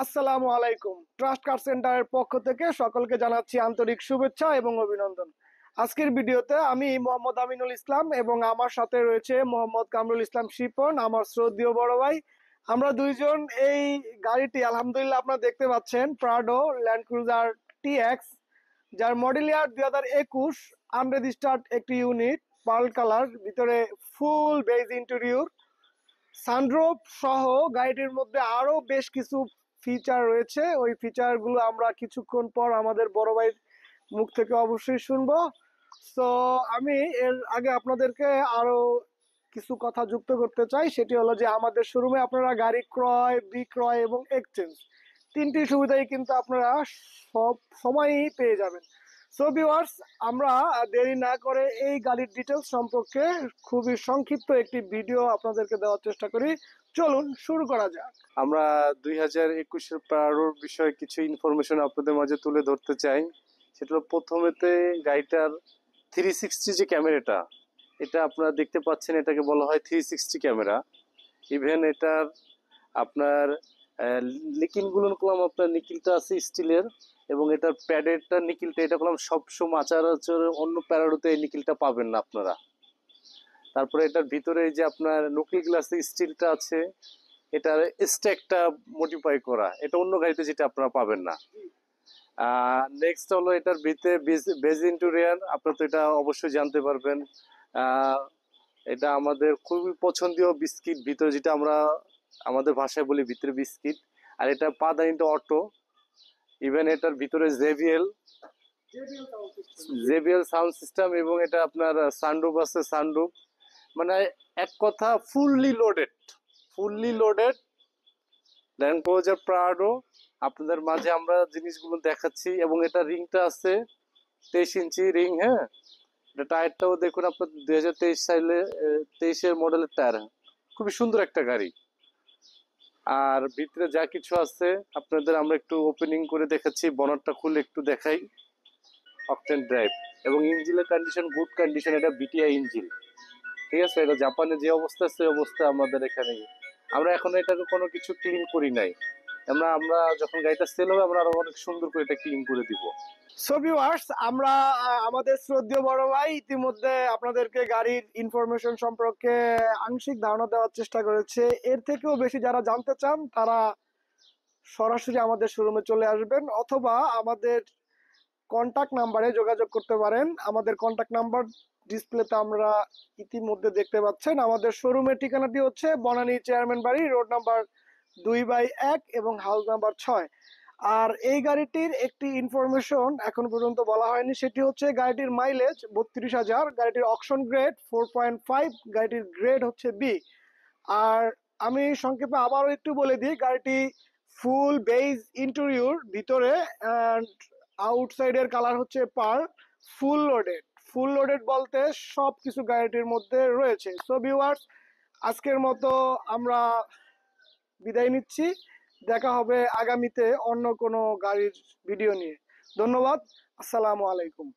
আসসালামু আলাইকুম। ট্রাস্ট কার সেন্টারের পক্ষ থেকে সকলকে জানাচ্ছি আন্তরিক শুভেচ্ছা এবং অভিনন্দন। আজকের ভিডিওতে আমি মোহাম্মদ আমিনুল ইসলাম এবং আমার সাথে রয়েছে মোহাম্মদ কামরুল ইসলাম শিপন, আমার শ্রদ্ধেয় বড় ভাই। আমরা দুইজন এই গাড়িটি আলহামদুলিল্লাহ আপনারা দেখতে পাচ্ছেন, প্রাডো ল্যান্ড ক্রুজার টিএক্স, যার মডেল ইয়ার 2021, আনরেজিস্টার্ড একটি ইউনিট, পার্ল কালার, ভিতরে ফুল বেজ ইন্টেরিয়র, সানরুফ সহ গাড়িটির মধ্যে আরো বেশ কিছু ফিচার রয়েছে। ওই ফিচারগুলো আমরা কিছুক্ষণ পর আমাদের বড় ভাইয়ের মুখ থেকে অবশ্যই শুনবো। তো আমি এর আগে আপনাদেরকে আরো কিছু কথা যুক্ত করতে চাই, সেটি হলো যে আমাদের শোরুমে আপনারা গাড়ি ক্রয়, বিক্রয় এবং এক্সচেঞ্জ তিনটি সুবিধাই কিন্তু আপনারা সব সময়ই পেয়ে যাবেন। সো ভিউয়ার্স, আমরা দেরি না করে এই গাড়ির ডিটেলস সম্পর্কে খুবই সংক্ষিপ্ত একটি ভিডিও আপনাদেরকে দেওয়ার চেষ্টা করি। চলুন শুরু করা যাক। আমরা 2021-এর প্রারোর বিষয়ে কিছু ইনফরমেশন আপনাদের মাঝে তুলে ধরতে চাই। সেটা হলো প্রথমেতে গাড়িটার 360 যে ক্যামেরাটা, এটা আপনারা দেখতে পাচ্ছেন, এটাকে বলা হয় 360 ক্যামেরা। ইভেন এটার আপনার নিকিলগুলো করলাম, আপনার নিকিলটা আছে স্টিলের, এবং এটার প্যাডেরটা নিকিলটা, এটা করলাম সবসময় আচার অন্য প্যারাডোতে এই নিকিলটা পাবেন না আপনারা। তারপরে এটার ভিতরে যে আপনার নকিল গ্লাসের স্টিলটা আছে, এটার স্ট্যাকটা মডিফাই করা, এটা অন্য গাড়িতে যেটা আপনারা পাবেন না। নেক্সট হলো এটার ভিতরে বেজ ইন্টেরিয়র, আপনারা তো এটা অবশ্যই জানতে পারবেন। এটা আমাদের খুবই পছন্দীয় বিস্কিট, ভিতরে যেটা আমরা আমাদের ভাষায় বলি ভিতরে বিস্কিট। আর এটা পাদানিটা অটো। ইভেন এটার ভিতরে জেবিএল সাউন্ড সিস্টেম, এবং এটা আপনার সানরুফ আছে, সানরুফ, মানে এক কথা fully loaded land cruiser Prado আপনাদের মাঝে আমরা জিনিসগুলো দেখাচ্ছি। এবং এটা রিংটা আছে 23 ইঞ্চি রিং। হ্যাঁ, এটা টায়ারটাও দেখুন আপনার 2023 সালে 23-এর মডেলের টায়ার, খুবই সুন্দর একটা গাড়ি। আর ভিতরে যা কিছু আছে আপনাদের আমরা একটু ওপেনিং করে দেখাচ্ছি, বনারটা খুলে একটু দেখাই। অকটেন ড্রাইভ এবং ইঞ্জিনের কন্ডিশন গুড কন্ডিশন, এটা বিটিআই ইঞ্জিন, ঠিক আছে। এটা জাপানে যে অবস্থা সেই অবস্থা আমাদের এখানে। আমরা এখন এটাকে কোনো কিছু ক্লিন করি নাই, আমরা যখন গাড়িটা সেল হবে আমরা আরো অনেক সুন্দর করে এটা ক্লিন করে দিব। সো ভিউয়ার্স, আমরা আমাদের শ্রদ্ধেয় বড় ভাই ইতিমধ্যে আপনাদেরকে গাড়ির ইনফরমেশন সম্পর্কে আংশিক ধারণা দেওয়ার চেষ্টা করেছে। এর থেকেও বেশি যারা জানতে চান তারা সরাসরি আমাদের শোরুমে চলে আসবেন, অথবা আমাদের কন্টাক্ট নাম্বারে যোগাযোগ করতে পারেন। আমাদের কন্টাক্ট নাম্বার ডিসপ্লেতে আমরা ইতিমধ্যে দেখতে পাচ্ছেন। আমাদের শোরুমের ঠিকানাটি হচ্ছে বনানী চেয়ারম্যান বাড়ি, রোড নাম্বার 2/1 এবং হাউস নাম্বার 6। আর এই গাড়িটির একটি ইনফরমেশন এখন পর্যন্ত বলা হয়নি, সেটি হচ্ছে গাড়িটির মাইলেজ 32,000, গাড়িটির অকশন গ্রেড 4.5, গাড়িটির গ্রেড হচ্ছে বি। আর আমি সংক্ষেপে আবারও একটু বলে দিই, গাড়িটি ফুল বেজ ইন্টেরিয়র, ভিতরে অ্যান্ড আউটসাইডের কালার হচ্ছে পার, ফুল লোডেড বলতে সব কিছু গাড়িটির মধ্যে রয়েছে। সো ভিউয়ার্স, আজকের মতো আমরা বিদায় নিচ্ছি। দেখা হবে আগামীতে অন্য কোনো গাড়ির ভিডিও নিয়ে। ধন্যবাদ। আসসালামু আলাইকুম।